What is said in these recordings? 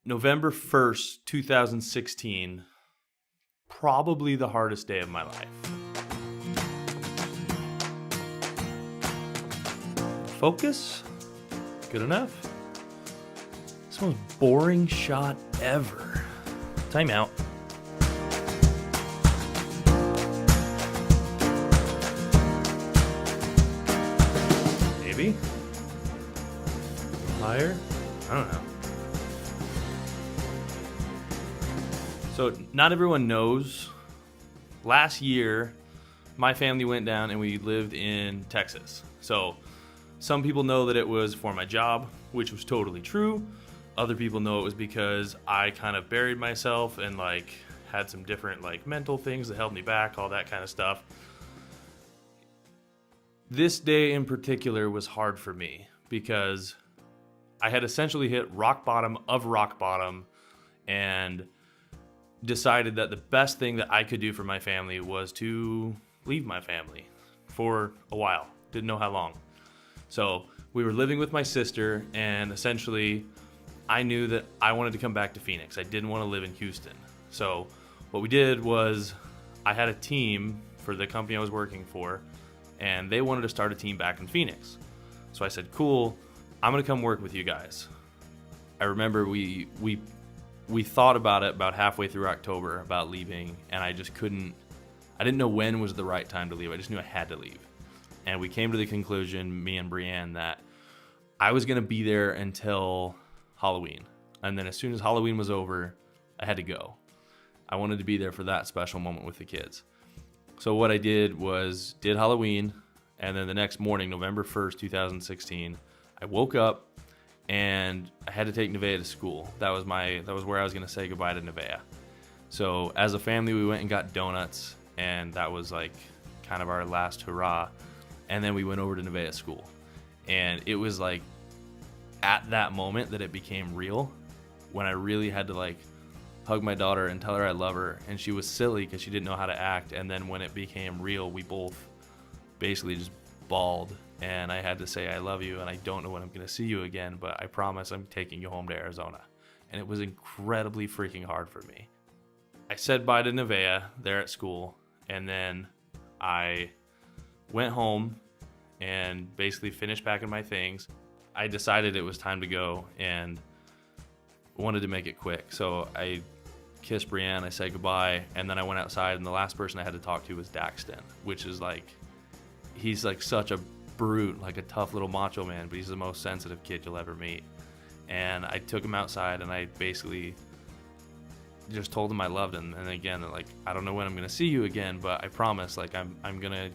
November 1st, 2016, probably the hardest day of my life. Focus? Good enough. This most boring shot ever. Timeout. Maybe? Higher? I don't know. So not everyone knows. Last year, my family went down and we lived in Texas. So some people know that it was for my job, which was totally true. Other people know it was because I kind of buried myself and had some different mental things that held me back, all that kind of stuff. This day in particular was hard for me because I had essentially hit rock bottom of rock bottom and decided that the best thing that I could do for my family was to leave my family for a while. Didn't know how long. So we were living with my sister, and essentially I knew that I wanted to come back to Phoenix. I didn't want to live in Houston. So what we did was I had a team for the company I was working for, and they wanted to start a team back in Phoenix. So I said, cool, I'm going to come work with you guys. I remember we thought about it about halfway through October about leaving, and I didn't know when was the right time to leave. I just knew I had to leave. And we came to the conclusion, me and Brienne, that I was going to be there until Halloween. And then as soon as Halloween was over, I had to go. I wanted to be there for that special moment with the kids. So what I did was did Halloween, and then the next morning, November 1st, 2016, I woke up and I had to take Nevaeh to school. That was where I was going to say goodbye to Nevaeh. So as a family, we went and got donuts, and that was kind of our last hurrah. And then we went over to Nevaeh's school. And it was at that moment that it became real, when I really had to hug my daughter and tell her I love her. And she was silly because she didn't know how to act. And then when it became real, we both basically just bawled. And I had to say, I love you, and I don't know when I'm going to see you again, but I promise I'm taking you home to Arizona. And it was incredibly freaking hard for me. I said bye to Nevaeh there at school, and then I went home and basically finished packing my things. I decided it was time to go and wanted to make it quick. So I kissed Brienne, I said goodbye, and then I went outside, and the last person I had to talk to was Daxton, which is he's such a brute, a tough little macho man, but he's the most sensitive kid you'll ever meet. And I took him outside, and I basically just told him I loved him. And again, I don't know when I'm gonna see you again, but I promise, I'm gonna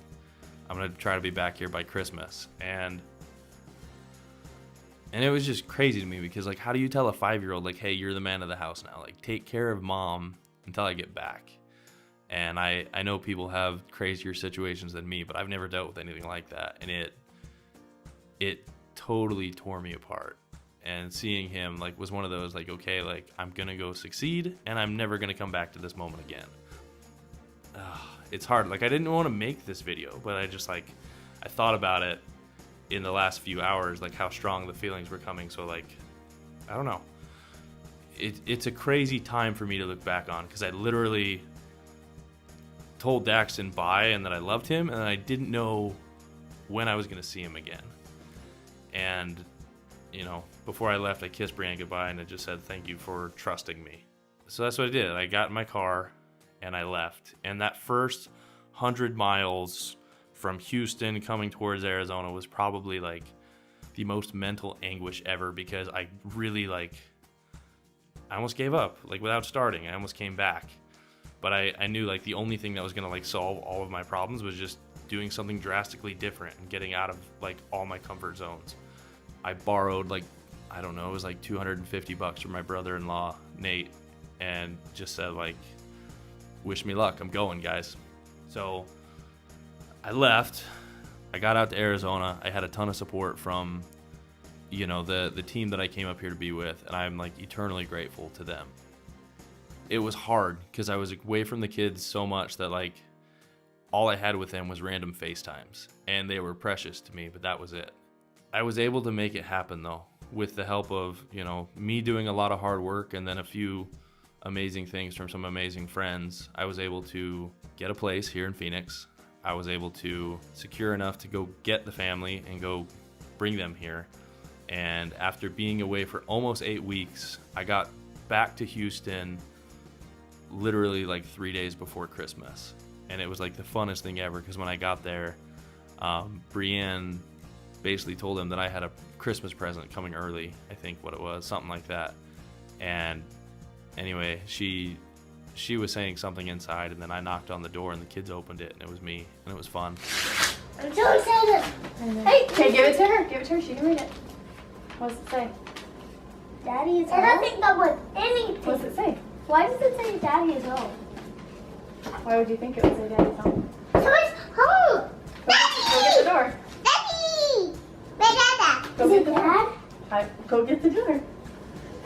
try to be back here by Christmas. And it was just crazy to me because how do you tell a 5-year-old hey, you're the man of the house now, take care of mom until I get back? And I know people have crazier situations than me, but I've never dealt with anything like that. And it totally tore me apart. And seeing him was one of those okay, I'm going to go succeed, and I'm never going to come back to this moment again. It's hard. I didn't want to make this video, but I just I thought about it in the last few hours, how strong the feelings were coming. So I don't know. It's a crazy time for me to look back on, because I literally told Daxton bye and that I loved him, and I didn't know when I was going to see him again. And before I left, I kissed Brienne goodbye, and I just said thank you for trusting me. So that's what I did. I got in my car and I left. And that first 100 miles from Houston coming towards Arizona was probably the most mental anguish ever, because I really I almost gave up without starting. I almost came back. But I knew the only thing that was going to solve all of my problems was just doing something drastically different and getting out of all my comfort zones. I borrowed I don't know, it was $250 from my brother-in-law, Nate, and just said wish me luck, I'm going, guys. So I left. I got out to Arizona. I had a ton of support from the team that I came up here to be with, and I'm eternally grateful to them. It was hard because I was away from the kids so much that all I had with them was random FaceTimes, and they were precious to me, but that was it. I was able to make it happen though. with the help of, me doing a lot of hard work and then a few amazing things from some amazing friends, I was able to get a place here in Phoenix. I was able to secure enough to go get the family and go bring them here. And after being away for almost 8 weeks, I got back to Houston literally like 3 days before Christmas. And it was like the funnest thing ever, because when I got there, Brienne basically told him that I had a Christmas present coming early, I think what it was, something like that. And anyway, she was saying something inside, and then I knocked on the door and the kids opened it, and it was me, and it was fun. I'm so excited. Hey, give it to her. Give it to her. She can read it. What does it say? Daddy is home. I don't think that was anything. What does it say? Why does it say Daddy is home? Why would you think it would say Daddy's home? So it's home. Go get the door. Daddy! My dada. Go Is get it the Dad? door. Go get the door.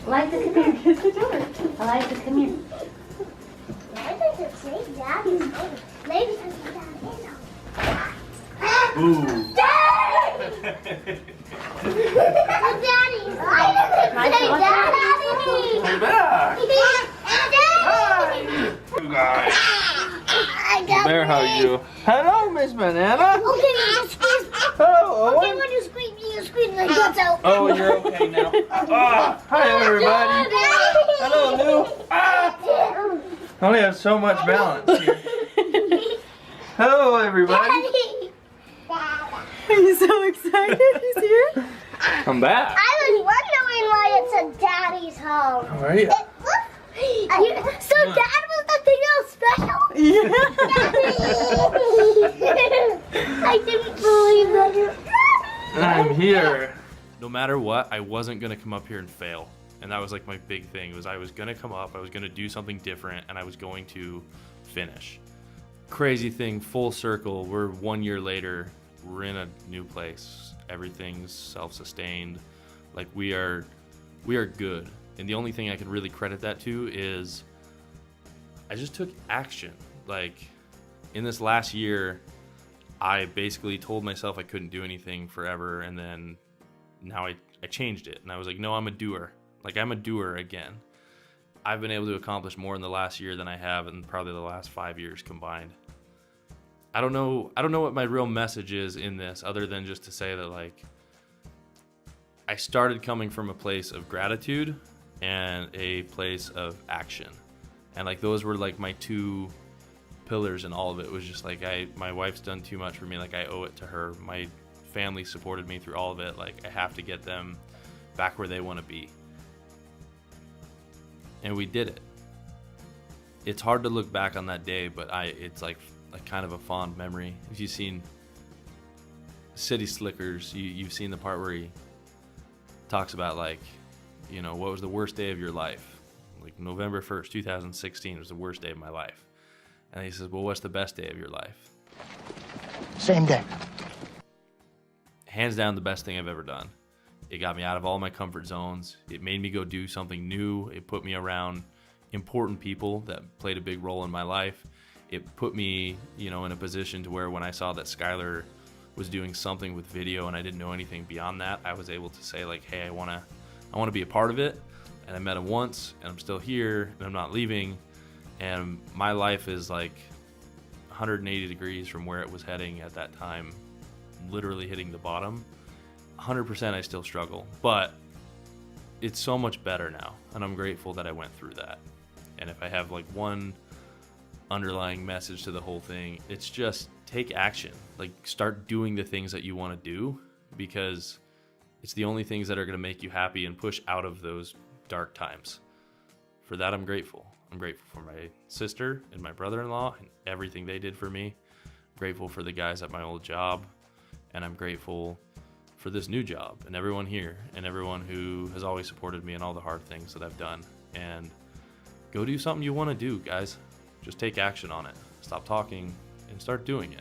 I like to come Go here. get the door. I like to come here. Why does it say Daddy's home? Maybe because Dad is home. Ooh. Daddy! Daddy! Why does it say Daddy? I'm back. Daddy! You guys. I got Bear hug me. you. Hello, Miss Banana. Okay, you just squeeze. Hello, Okay, Owen. when you squeeze my guts out. Oh, you're okay now. Ah, hi, everybody. Hello, Lou. Ah, I only have so much balance here. Hello, everybody. Daddy! Are you so excited? He's here? I'm back. I was wondering why it said Daddy's home. How are you? So Dad was nothing else special? Yeah. I didn't believe that. I'm here. No matter what, I wasn't gonna come up here and fail. And that was like my big thing, was I was gonna come up, I was gonna do something different, and I was going to finish. Crazy thing, full circle, we're 1 year later, we're in a new place. Everything's self-sustained. Like we are good. And the only thing I can really credit that to is I just took action. Like in this last year, I basically told myself I couldn't do anything forever, and then now I changed it, and I was like, no, I'm a doer. Like I'm a doer again. I've been able to accomplish more in the last year than I have in probably the last 5 years combined. I don't know what my real message is in this, other than just to say that like I started coming from a place of gratitude and a place of action. And like those were like my two pillars in all of it. It was just like my wife's done too much for me, like I owe it to her. My family supported me through all of it, like I have to get them back where they want to be. And we did it. It's hard to look back on that day, but it's like a kind of a fond memory. If you've seen City Slickers, you've seen the part where he talks about like, what was the worst day of your life? Like November 1st, 2016 was the worst day of my life. And he says, well, what's the best day of your life? Same day. Hands down the best thing I've ever done. It got me out of all my comfort zones. It made me go do something new. It put me around important people that played a big role in my life. It put me, in a position to where when I saw that Skylar was doing something with video and I didn't know anything beyond that, I was able to say like, hey, I want to be a part of it. And I met him once, and I'm still here, and I'm not leaving. And my life is like 180 degrees from where it was heading at that time, literally hitting the bottom. 100% I still struggle, but it's so much better now, and I'm grateful that I went through that. And if I have like one underlying message to the whole thing, it's just take action. Like start doing the things that you want to do, because it's the only things that are going to make you happy and push out of those dark times. For that, I'm grateful. I'm grateful for my sister and my brother-in-law and everything they did for me. I'm grateful for the guys at my old job, and I'm grateful for this new job and everyone here and everyone who has always supported me in all the hard things that I've done. And go do something you want to do, guys. Just take action on it. Stop talking and start doing it.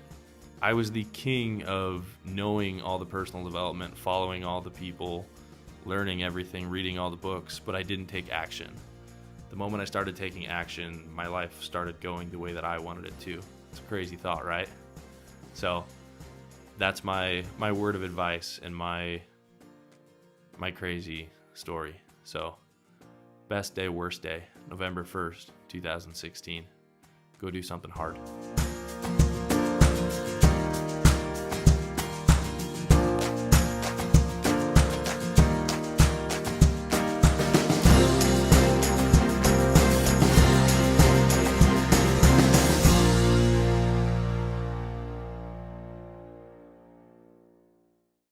I was the king of knowing all the personal development, following all the people, learning everything, reading all the books, but I didn't take action. The moment I started taking action, my life started going the way that I wanted it to. It's a crazy thought, right? So that's my word of advice and my my crazy story. So, best day, worst day, November 1st, 2016. Go do something hard.